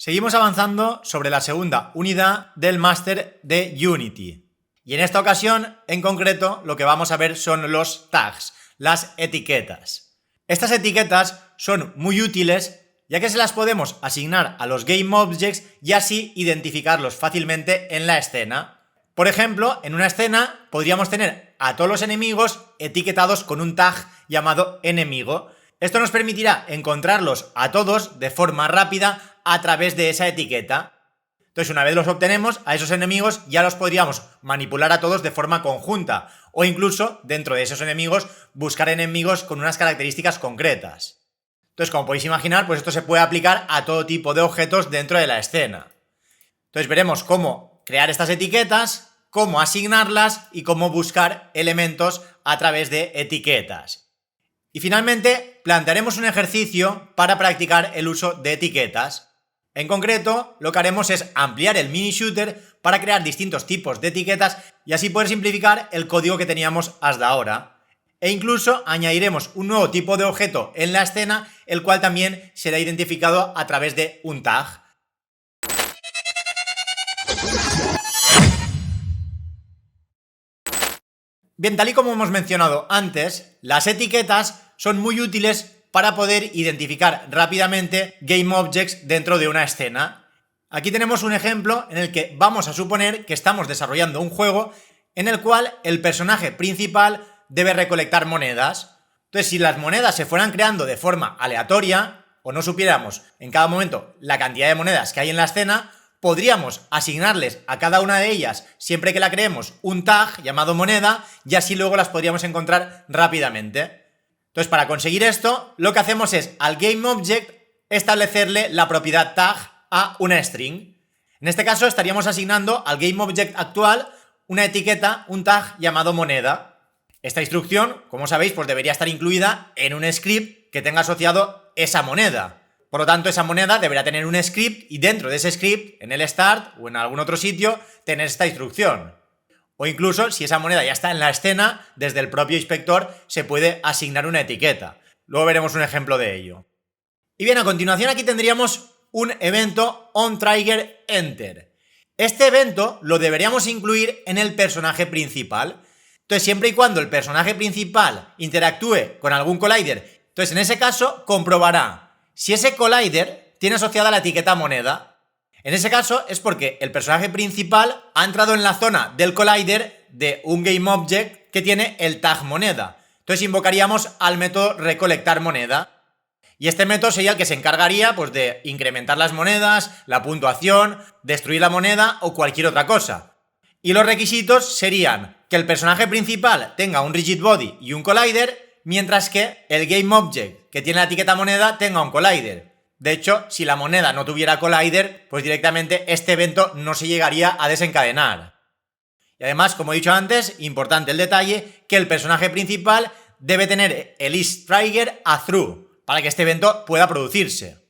Seguimos avanzando sobre la segunda unidad del máster de Unity. Y en esta ocasión, en concreto, lo que vamos a ver son los tags, las etiquetas. Estas etiquetas son muy útiles ya que se las podemos asignar a los GameObjects y así identificarlos fácilmente en la escena. Por ejemplo, en una escena podríamos tener a todos los enemigos etiquetados con un tag llamado enemigo. Esto nos permitirá encontrarlos a todos de forma rápida a través de esa etiqueta. Entonces, una vez los obtenemos, a esos enemigos ya los podríamos manipular a todos de forma conjunta o incluso, dentro de esos enemigos, buscar enemigos con unas características concretas. Entonces, como podéis imaginar, pues esto se puede aplicar a todo tipo de objetos dentro de la escena. Entonces, veremos cómo crear estas etiquetas, cómo asignarlas y cómo buscar elementos a través de etiquetas. Y finalmente, plantearemos un ejercicio para practicar el uso de etiquetas. En concreto, lo que haremos es ampliar el mini shooter para crear distintos tipos de etiquetas y así poder simplificar el código que teníamos hasta ahora. E incluso añadiremos un nuevo tipo de objeto en la escena, el cual también será identificado a través de un tag. Bien, tal y como hemos mencionado antes, las etiquetas son muy útiles para poder identificar rápidamente GameObjects dentro de una escena. Aquí tenemos un ejemplo en el que vamos a suponer que estamos desarrollando un juego en el cual el personaje principal debe recolectar monedas. Entonces, si las monedas se fueran creando de forma aleatoria o no supiéramos en cada momento la cantidad de monedas que hay en la escena, podríamos asignarles a cada una de ellas, siempre que la creemos, un tag llamado moneda y así luego las podríamos encontrar rápidamente. Entonces, para conseguir esto, lo que hacemos es al GameObject establecerle la propiedad tag a una string. En este caso, estaríamos asignando al GameObject actual una etiqueta, un tag llamado moneda. Esta instrucción, como sabéis, pues debería estar incluida en un script que tenga asociado esa moneda. Por lo tanto, esa moneda deberá tener un script y dentro de ese script, en el start o en algún otro sitio, tener esta instrucción. O incluso, si esa moneda ya está en la escena, desde el propio inspector se puede asignar una etiqueta. Luego veremos un ejemplo de ello. Y bien, a continuación aquí tendríamos un evento onTriggerEnter. Este evento lo deberíamos incluir en el personaje principal. Entonces, siempre y cuando el personaje principal interactúe con algún collider, entonces en ese caso comprobará si ese collider tiene asociada la etiqueta moneda. En ese caso es porque el personaje principal ha entrado en la zona del collider de un GameObject que tiene el tag moneda. Entonces invocaríamos al método recolectarMoneda. Y este método sería el que se encargaría pues, de incrementar las monedas, la puntuación, destruir la moneda o cualquier otra cosa. Y los requisitos serían que el personaje principal tenga un rigid body y un collider, mientras que el GameObject que tiene la etiqueta moneda tenga un collider. De hecho, si la moneda no tuviera collider, pues directamente este evento no se llegaría a desencadenar. Y además, como he dicho antes, importante el detalle, que el personaje principal debe tener el isTrigger a true, para que este evento pueda producirse.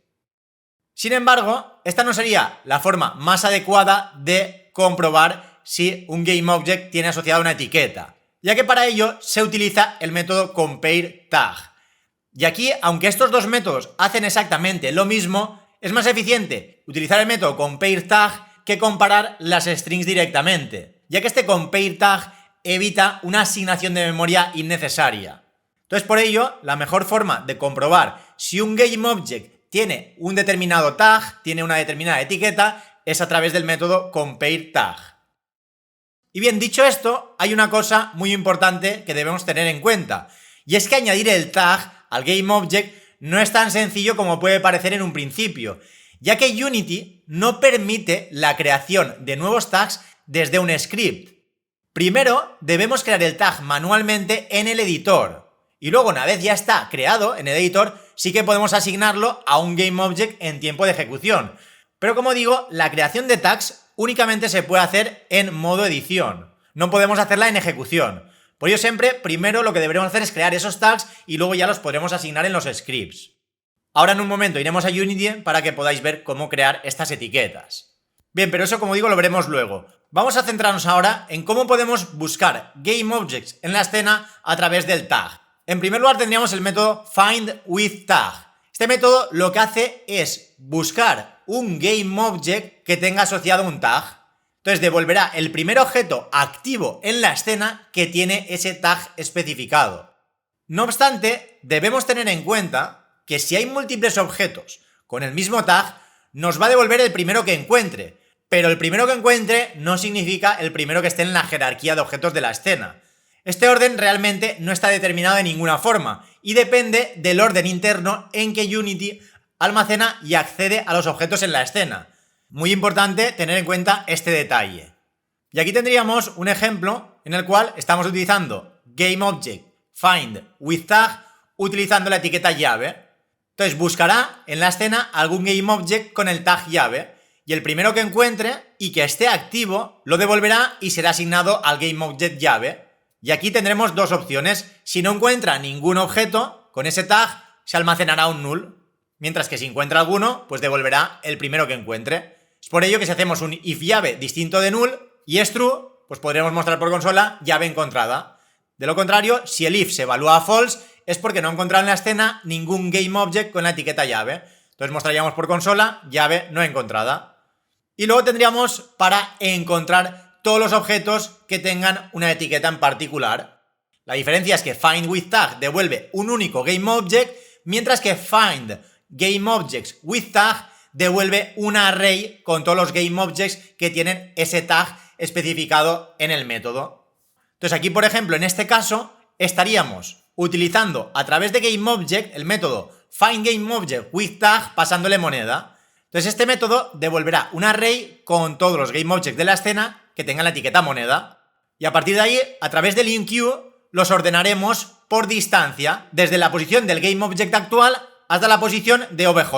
Sin embargo, esta no sería la forma más adecuada de comprobar si un GameObject tiene asociada una etiqueta, ya que para ello se utiliza el método compareTag. Y aquí, aunque estos dos métodos hacen exactamente lo mismo, es más eficiente utilizar el método compareTag que comparar las strings directamente, ya que este compareTag evita una asignación de memoria innecesaria. Entonces, por ello, la mejor forma de comprobar si un GameObject tiene un determinado tag, tiene una determinada etiqueta, es a través del método compareTag. Y bien, dicho esto, hay una cosa muy importante que debemos tener en cuenta, y es que añadir el tag al GameObject no es tan sencillo como puede parecer en un principio, ya que Unity no permite la creación de nuevos tags desde un script. Primero, debemos crear el tag manualmente en el editor, y luego una vez ya está creado en el editor, sí que podemos asignarlo a un GameObject en tiempo de ejecución. Pero como digo, la creación de tags únicamente se puede hacer en modo edición, no podemos hacerla en ejecución. Por ello siempre, primero lo que deberemos hacer es crear esos tags y luego ya los podremos asignar en los scripts. Ahora en un momento iremos a Unity para que podáis ver cómo crear estas etiquetas. Bien, pero eso como digo lo veremos luego. Vamos a centrarnos ahora en cómo podemos buscar GameObjects en la escena a través del tag. En primer lugar tendríamos el método findWithTag. Este Este método lo que hace es buscar un GameObject que tenga asociado un tag. Entonces devolverá el primer objeto activo en la escena que tiene ese tag especificado. No obstante, debemos tener en cuenta que si hay múltiples objetos con el mismo tag, nos va a devolver el primero que encuentre, pero el primero que encuentre no significa el primero que esté en la jerarquía de objetos de la escena. Este orden realmente no está determinado de ninguna forma y depende del orden interno en que Unity almacena y accede a los objetos en la escena. Muy importante tener en cuenta este detalle. Y aquí tendríamos un ejemplo en el cual estamos utilizando GameObject find with tag utilizando la etiqueta llave. Entonces buscará en la escena algún GameObject con el tag llave y el primero que encuentre y que esté activo lo devolverá y será asignado al GameObject llave. Y aquí tendremos dos opciones. Si no encuentra ningún objeto con ese tag, se almacenará un null. Mientras que si encuentra alguno, pues devolverá el primero que encuentre. Es por ello que si hacemos un if llave distinto de null y es true, pues podremos mostrar por consola llave encontrada. De lo contrario, si el if se evalúa a false, es porque no ha encontrado en la escena ningún GameObject con la etiqueta llave. Entonces mostraríamos por consola llave no encontrada. Y luego tendríamos para encontrar todos los objetos que tengan una etiqueta en particular. La diferencia es que find with tag devuelve un único GameObject, mientras que find GameObjects with tag devuelve un array con todos los GameObjects que tienen ese tag especificado en el método. Entonces aquí, por ejemplo, en este caso, estaríamos utilizando a través de GameObject el método findGameObject with tag pasándole moneda. Entonces este método devolverá un array con todos los GameObjects de la escena que tengan la etiqueta moneda. Y a partir de ahí, a través del InQ, los ordenaremos por distancia, desde la posición del GameObject actual hasta la posición de OBJ,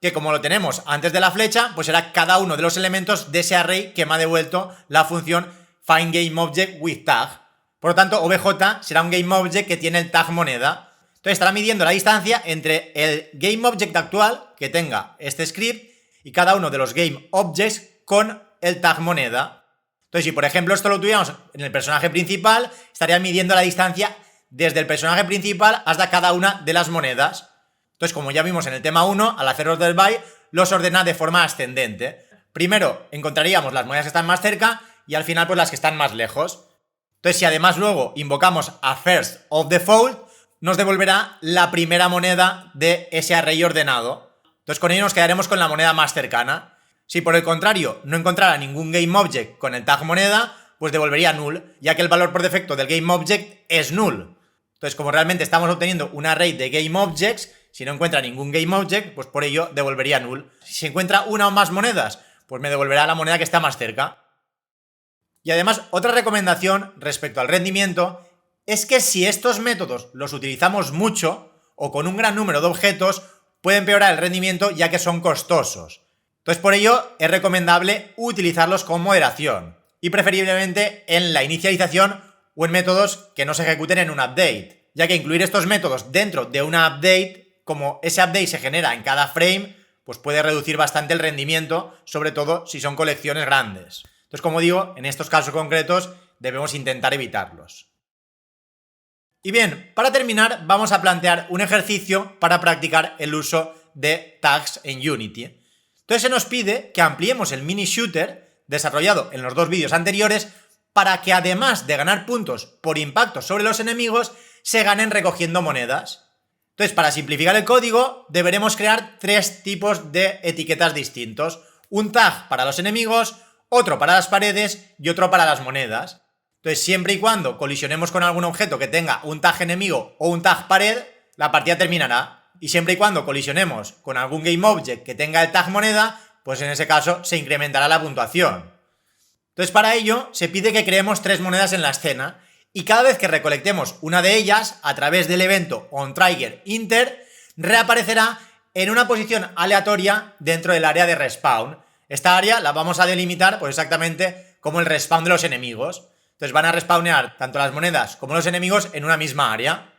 que como lo tenemos antes de la flecha, pues será cada uno de los elementos de ese array que me ha devuelto la función findGameObject with tag. Por lo tanto, OBJ será un GameObject que tiene el tag moneda. Entonces estará midiendo la distancia entre el GameObject actual, que tenga este script, y cada uno de los GameObjects con el tag moneda. Entonces, si por ejemplo esto lo tuviéramos en el personaje principal, estaría midiendo la distancia desde el personaje principal hasta cada una de las monedas. Entonces, como ya vimos en el tema 1, al hacer order by, los ordena de forma ascendente. Primero encontraríamos las monedas que están más cerca y al final pues las que están más lejos. Entonces, si además luego invocamos a first of default, nos devolverá la primera moneda de ese array ordenado. Entonces, con ello nos quedaremos con la moneda más cercana. Si por el contrario no encontrara ningún GameObject con el tag moneda, pues devolvería null, ya que el valor por defecto del GameObject es null. Entonces, como realmente estamos obteniendo un array de GameObjects, si no encuentra ningún GameObject, pues por ello devolvería null. Si encuentra una o más monedas, pues me devolverá la moneda que está más cerca. Y además, otra recomendación respecto al rendimiento es que si estos métodos los utilizamos mucho o con un gran número de objetos, puede empeorar el rendimiento ya que son costosos. Entonces, por ello, es recomendable utilizarlos con moderación y preferiblemente en la inicialización o en métodos que no se ejecuten en un update, ya que incluir estos métodos dentro de una update, como ese update se genera en cada frame, pues puede reducir bastante el rendimiento, sobre todo si son colecciones grandes. Entonces, como digo, en estos casos concretos debemos intentar evitarlos. Y bien, para terminar, vamos a plantear un ejercicio para practicar el uso de tags en Unity. Entonces se nos pide que ampliemos el mini shooter desarrollado en los dos vídeos anteriores para que además de ganar puntos por impacto sobre los enemigos, se ganen recogiendo monedas. Entonces, para simplificar el código, deberemos crear tres tipos de etiquetas distintos. Un tag para los enemigos, otro para las paredes y otro para las monedas. Entonces, siempre y cuando colisionemos con algún objeto que tenga un tag enemigo o un tag pared, la partida terminará. Y siempre y cuando colisionemos con algún GameObject que tenga el tag moneda, pues en ese caso se incrementará la puntuación. Entonces, para ello se pide que creemos tres monedas en la escena y cada vez que recolectemos una de ellas a través del evento onTriggerInter, reaparecerá en una posición aleatoria dentro del área de respawn. Esta área la vamos a delimitar pues exactamente como el respawn de los enemigos. Entonces van a respawnear tanto las monedas como los enemigos en una misma área.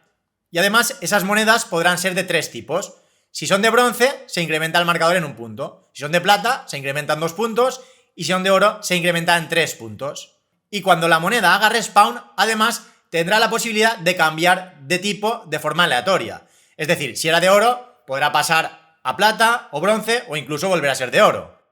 Y además esas monedas podrán ser de tres tipos. Si son de bronce, se incrementa el marcador en un punto. Si son de plata, se incrementan 2 puntos. Y si son de oro, se incrementa en 3 puntos. Y cuando la moneda haga respawn, además, tendrá la posibilidad de cambiar de tipo de forma aleatoria. Es decir, si era de oro, podrá pasar a plata o bronce o incluso volver a ser de oro.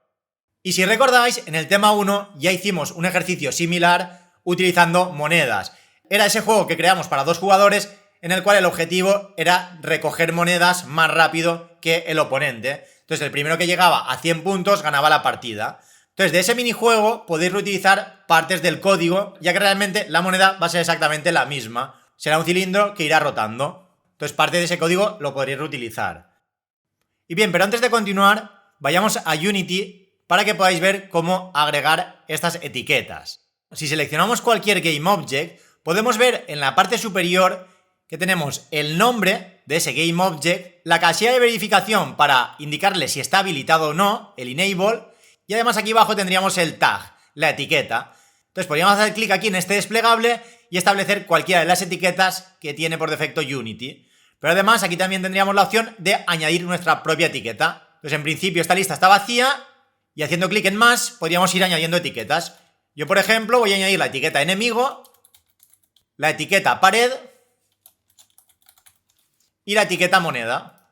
Y si recordáis, en el tema 1 ya hicimos un ejercicio similar utilizando monedas. Era ese juego que creamos para 2 jugadores en el cual el objetivo era recoger monedas más rápido que el oponente. Entonces el primero que llegaba a 100 puntos ganaba la partida. Entonces de ese minijuego podéis reutilizar partes del código, ya que realmente la moneda va a ser exactamente la misma. Será un cilindro que irá rotando. Entonces parte de ese código lo podréis reutilizar. Y bien, pero antes de continuar, vayamos a Unity para que podáis ver cómo agregar estas etiquetas. Si seleccionamos cualquier GameObject, podemos ver en la parte superior que tenemos el nombre de ese GameObject, la casilla de verificación para indicarle si está habilitado o no, el enable, y además aquí abajo tendríamos el tag, la etiqueta. Entonces podríamos hacer clic aquí en este desplegable y establecer cualquiera de las etiquetas que tiene por defecto Unity. Pero además aquí también tendríamos la opción de añadir nuestra propia etiqueta. Entonces en principio esta lista está vacía y haciendo clic en más podríamos ir añadiendo etiquetas. Yo por ejemplo voy a añadir la etiqueta enemigo, la etiqueta pared y la etiqueta moneda.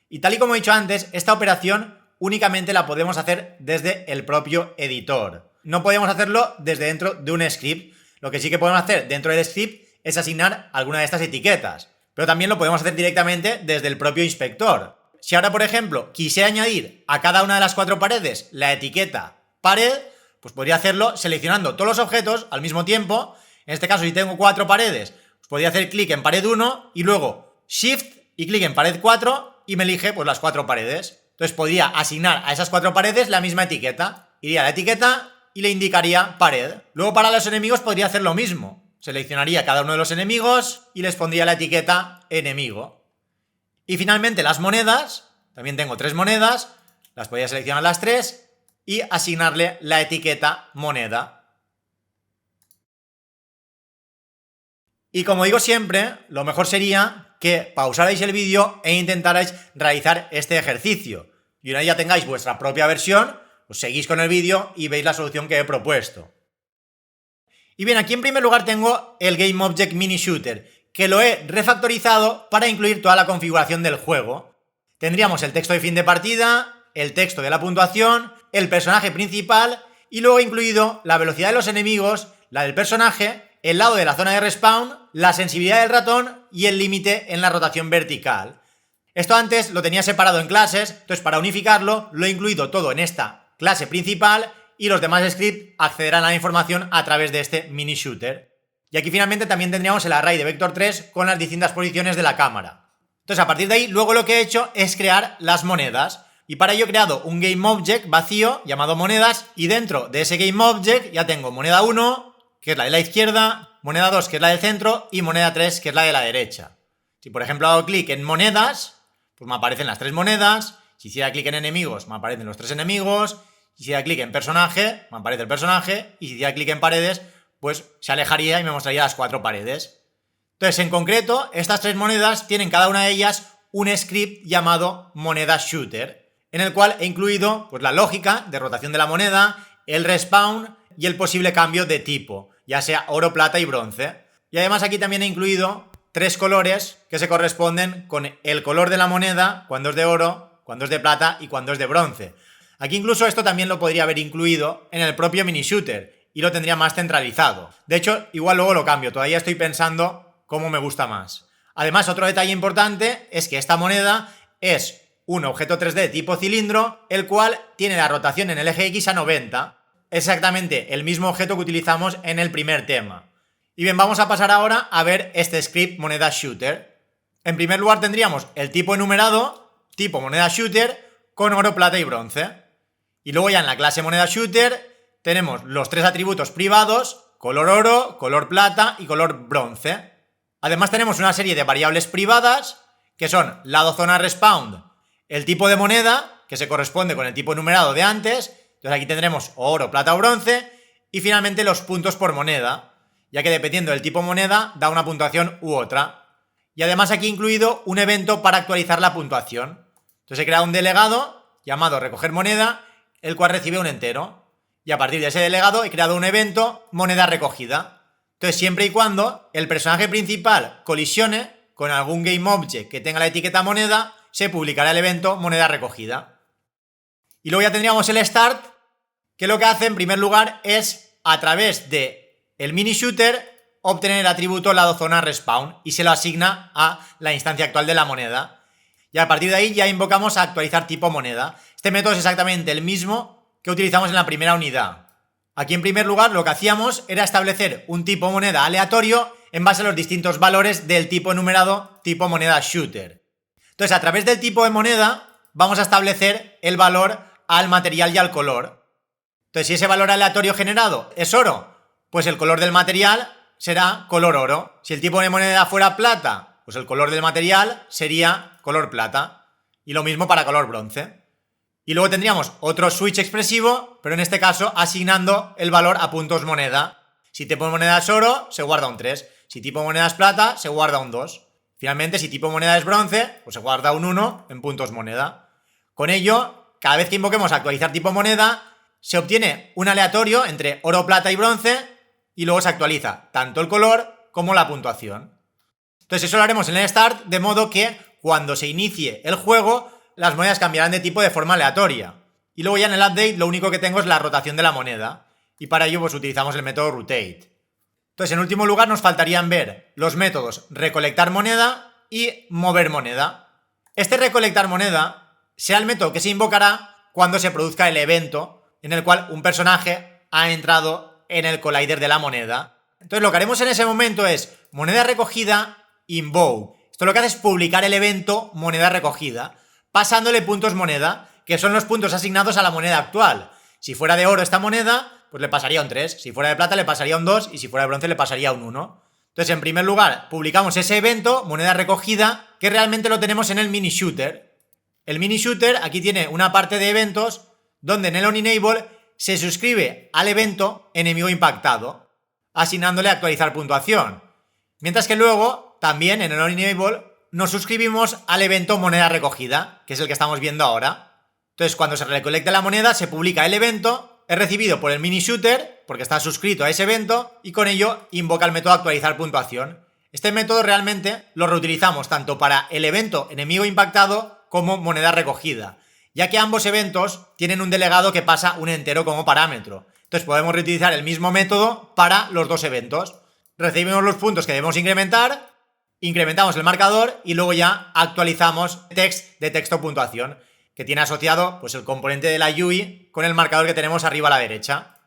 Y tal y como he dicho antes, esta operación únicamente la podemos hacer desde el propio editor. No podemos hacerlo desde dentro de un script. Lo que sí que podemos hacer dentro del script es asignar alguna de estas etiquetas. Pero también lo podemos hacer directamente desde el propio inspector. Si ahora, por ejemplo, quisiera añadir a cada una de las 4 paredes la etiqueta pared, pues podría hacerlo seleccionando todos los objetos al mismo tiempo. En este caso, si tengo 4 paredes, pues podría hacer clic en pared 1 y luego Shift y clic en pared 4 y me elige pues las 4 paredes. Entonces podría asignar a esas 4 paredes la misma etiqueta. Iría a la etiqueta y le indicaría pared. Luego para los enemigos podría hacer lo mismo. Seleccionaría cada uno de los enemigos y les pondría la etiqueta enemigo. Y finalmente las monedas, también tengo 3 monedas, las podría seleccionar las 3 y asignarle la etiqueta moneda. Y como digo siempre, lo mejor sería que pausarais el vídeo e intentarais realizar este ejercicio. Y una vez ya tengáis vuestra propia versión, os seguís con el vídeo y veis la solución que he propuesto. Y bien, aquí en primer lugar tengo el GameObject Mini Shooter, que lo he refactorizado para incluir toda la configuración del juego. Tendríamos el texto de fin de partida, el texto de la puntuación, el personaje principal y luego he incluido la velocidad de los enemigos, la del personaje, el lado de la zona de respawn, la sensibilidad del ratón y el límite en la rotación vertical. Esto antes lo tenía separado en clases, entonces para unificarlo lo he incluido todo en esta clase principal y los demás scripts accederán a la información a través de este mini shooter. Y aquí finalmente también tendríamos el array de vector 3 con las distintas posiciones de la cámara. Entonces a partir de ahí luego lo que he hecho es crear las monedas. Y para ello he creado un GameObject vacío llamado monedas y dentro de ese GameObject ya tengo moneda 1, que es la de la izquierda, moneda 2, que es la del centro, y moneda 3, que es la de la derecha. Si por ejemplo hago clic en monedas, pues me aparecen las 3 monedas. Si hiciera clic en enemigos, me aparecen los 3 enemigos. Si hiciera clic en personaje, me aparece el personaje. Y si hiciera clic en paredes, pues se alejaría y me mostraría las 4 paredes. Entonces, en concreto, estas 3 monedas tienen cada una de ellas un script llamado moneda shooter, en el cual he incluido pues, la lógica de rotación de la moneda, el respawn y el posible cambio de tipo, ya sea oro, plata y bronce. Y además aquí también he incluido 3 colores que se corresponden con el color de la moneda cuando es de oro, cuando es de plata y cuando es de bronce. Aquí incluso esto también lo podría haber incluido en el propio mini shooter y lo tendría más centralizado. De hecho, igual luego lo cambio, todavía estoy pensando cómo me gusta más. Además, otro detalle importante es que esta moneda es un objeto 3D tipo cilindro, el cual tiene la rotación en el eje X a 90. Exactamente el mismo objeto que utilizamos en el primer tema. Y bien, vamos a pasar ahora a ver este script moneda shooter. En primer lugar tendríamos el tipo enumerado, tipo moneda shooter, con oro, plata y bronce. Y luego ya en la clase moneda shooter tenemos los 3 atributos privados, color oro, color plata y color bronce. Además tenemos una serie de variables privadas, que son lado zona respawn, el tipo de moneda, que se corresponde con el tipo enumerado de antes. Entonces aquí tendremos oro, plata o bronce. Y finalmente los puntos por moneda, ya que dependiendo del tipo moneda da una puntuación u otra. Y además aquí he incluido un evento para actualizar la puntuación. Entonces he creado un delegado llamado recoger moneda, el cual recibe un entero. Y a partir de ese delegado he creado un evento moneda recogida. Entonces siempre y cuando el personaje principal colisione con algún GameObject que tenga la etiqueta moneda, se publicará el evento moneda recogida. Y luego ya tendríamos el start, que lo que hace en primer lugar es, a través de el mini shooter, obtener el atributo lado zona respawn y se lo asigna a la instancia actual de la moneda. Y a partir de ahí ya invocamos a actualizar tipo moneda. Este método es exactamente el mismo que utilizamos en la primera unidad. Aquí en primer lugar lo que hacíamos era establecer un tipo moneda aleatorio en base a los distintos valores del tipo enumerado tipo moneda shooter. Entonces, a través del tipo de moneda vamos a establecer el valor al material y al color. Entonces, si ese valor aleatorio generado es oro, pues el color del material será color oro. Si el tipo de moneda fuera plata, pues el color del material sería color plata. Y lo mismo para color bronce. Y luego tendríamos otro switch expresivo, pero en este caso asignando el valor a puntos moneda. Si tipo de moneda es oro, se guarda un 3. Si tipo de moneda es plata, se guarda un 2. Finalmente, si tipo de moneda es bronce, pues se guarda un 1 en puntos moneda. Con ello, cada vez que invoquemos actualizar tipo moneda, se obtiene un aleatorio entre oro, plata y bronce y luego se actualiza tanto el color como la puntuación. Entonces eso lo haremos en el start, de modo que cuando se inicie el juego, las monedas cambiarán de tipo de forma aleatoria. Y luego ya en el update lo único que tengo es la rotación de la moneda. Y para ello pues utilizamos el método rotate. Entonces en último lugar nos faltarían ver los métodos recolectar moneda y mover moneda. Este recolectar moneda será el método que se invocará cuando se produzca el evento en el cual un personaje ha entrado en el collider de la moneda. Entonces lo que haremos en ese momento es moneda recogida invoke. Esto lo que hace es publicar el evento moneda recogida, pasándole puntos moneda, que son los puntos asignados a la moneda actual. Si fuera de oro esta moneda, pues le pasaría un 3, si fuera de plata le pasaría un 2 y si fuera de bronce le pasaría un 1. Entonces, en primer lugar, publicamos ese evento, moneda recogida, que realmente lo tenemos en el mini shooter. El mini shooter aquí tiene una parte de eventos donde en el onEnable se suscribe al evento enemigo impactado, asignándole actualizar puntuación. Mientras que luego, también en el onEnable, nos suscribimos al evento moneda recogida, que es el que estamos viendo ahora. Entonces, cuando se recolecta la moneda, se publica el evento, es recibido por el mini shooter, porque está suscrito a ese evento, y con ello invoca el método actualizar puntuación. Este método realmente lo reutilizamos tanto para el evento enemigo impactado como moneda recogida, ya que ambos eventos tienen un delegado que pasa un entero como parámetro. Entonces podemos reutilizar el mismo método para los dos eventos. Recibimos los puntos que debemos incrementar, incrementamos el marcador y luego ya actualizamos text de texto puntuación, que tiene asociado pues el componente de la UI con el marcador que tenemos arriba a la derecha.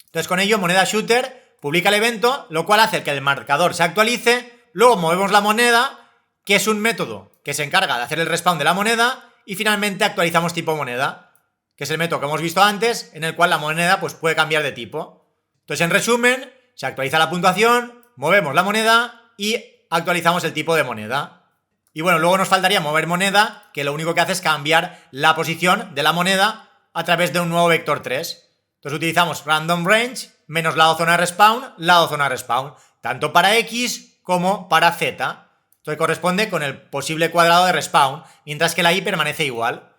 Entonces con ello moneda shooter publica el evento, lo cual hace que el marcador se actualice, luego movemos la moneda, que es un método que se encarga de hacer el respawn de la moneda, y finalmente actualizamos tipo moneda, que es el método que hemos visto antes, en el cual la moneda pues puede cambiar de tipo. Entonces en resumen, se actualiza la puntuación, movemos la moneda y actualizamos el tipo de moneda. Y bueno, luego nos faltaría mover moneda, que lo único que hace es cambiar la posición de la moneda a través de un nuevo vector 3. Entonces utilizamos random range menos lado zona respawn, tanto para X como para Z. Esto corresponde con el posible cuadrado de respawn, mientras que la Y permanece igual.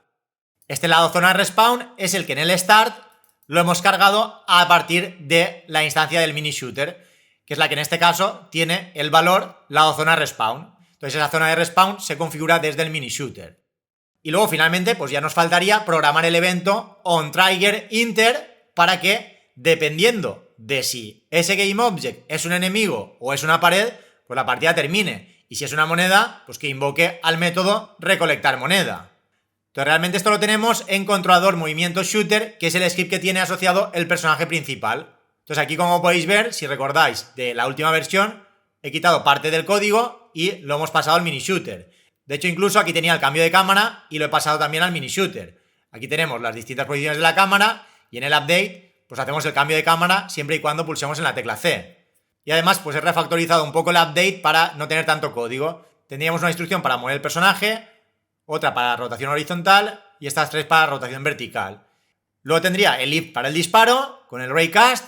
Este lado zona respawn es el que en el start lo hemos cargado a partir de la instancia del mini shooter, que es la que en este caso tiene el valor lado zona respawn. Entonces esa zona de respawn se configura desde el mini shooter. Y luego finalmente pues ya nos faltaría programar el evento onTriggerInter para que, dependiendo de si ese GameObject es un enemigo o es una pared, pues la partida termine. Y si es una moneda, pues que invoque al método recolectar moneda. Entonces realmente esto lo tenemos en controlador movimiento shooter, que es el script que tiene asociado el personaje principal. Entonces aquí, como podéis ver, si recordáis de la última versión, he quitado parte del código y lo hemos pasado al mini shooter. De hecho, incluso aquí tenía el cambio de cámara y lo he pasado también al mini shooter. Aquí tenemos las distintas posiciones de la cámara y en el update pues hacemos el cambio de cámara siempre y cuando pulsemos en la tecla C. Y además pues he refactorizado un poco el update para no tener tanto código. Tendríamos una instrucción para mover el personaje, otra para rotación horizontal y estas tres para rotación vertical. Luego tendría el if para el disparo con el raycast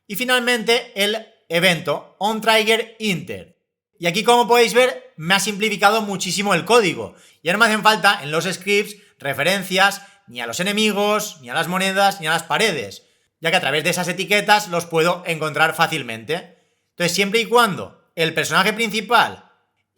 y finalmente el evento onTriggerInter. Y aquí, como podéis ver, me ha simplificado muchísimo el código. Ya no me hacen falta en los scripts referencias ni a los enemigos, ni a las monedas, ni a las paredes, ya que a través de esas etiquetas los puedo encontrar fácilmente. Entonces, siempre y cuando el personaje principal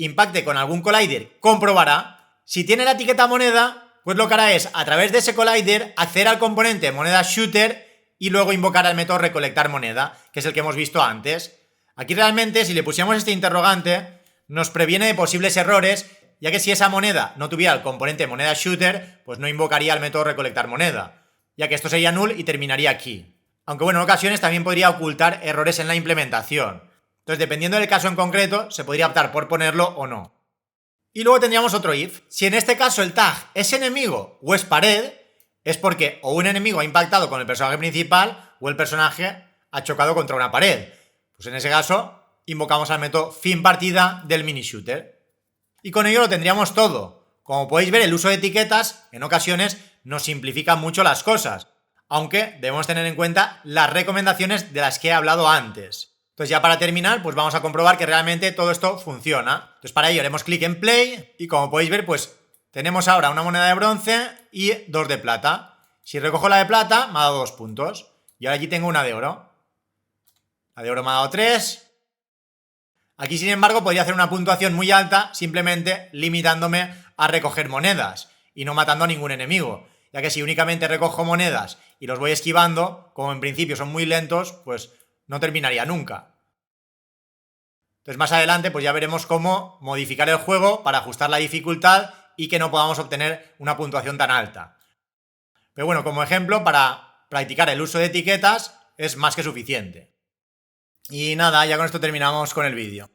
impacte con algún collider, comprobará. Si tiene la etiqueta moneda, pues lo que hará es, a través de ese collider, acceder al componente moneda shooter y luego invocar al método recolectar moneda, que es el que hemos visto antes. Aquí realmente, si le pusiéramos este interrogante, nos previene de posibles errores, ya que si esa moneda no tuviera el componente moneda shooter, pues no invocaría el método recolectar moneda, ya que esto sería null y terminaría aquí. Aunque bueno, en ocasiones también podría ocultar errores en la implementación. Entonces, dependiendo del caso en concreto, se podría optar por ponerlo o no. Y luego tendríamos otro if. Si en este caso el tag es enemigo o es pared, es porque o un enemigo ha impactado con el personaje principal o el personaje ha chocado contra una pared. Pues en ese caso, invocamos al método finPartida del mini shooter. Y con ello lo tendríamos todo. Como podéis ver, el uso de etiquetas en ocasiones nos simplifica mucho las cosas, aunque debemos tener en cuenta las recomendaciones de las que he hablado antes. Entonces ya para terminar, pues vamos a comprobar que realmente todo esto funciona. Entonces para ello haremos clic en play y como podéis ver, pues tenemos ahora una moneda de bronce y 2 de plata. Si recojo la de plata, me ha dado 2 puntos. Y ahora aquí tengo una de oro. La de oro me ha dado 3. Aquí, sin embargo, podría hacer una puntuación muy alta simplemente limitándome a recoger monedas y no matando a ningún enemigo, ya que si únicamente recojo monedas y los voy esquivando, como en principio son muy lentos, pues no terminaría nunca. Entonces más adelante pues ya veremos cómo modificar el juego para ajustar la dificultad y que no podamos obtener una puntuación tan alta. Pero bueno, como ejemplo, para practicar el uso de etiquetas es más que suficiente. Y nada, ya con esto terminamos con el vídeo.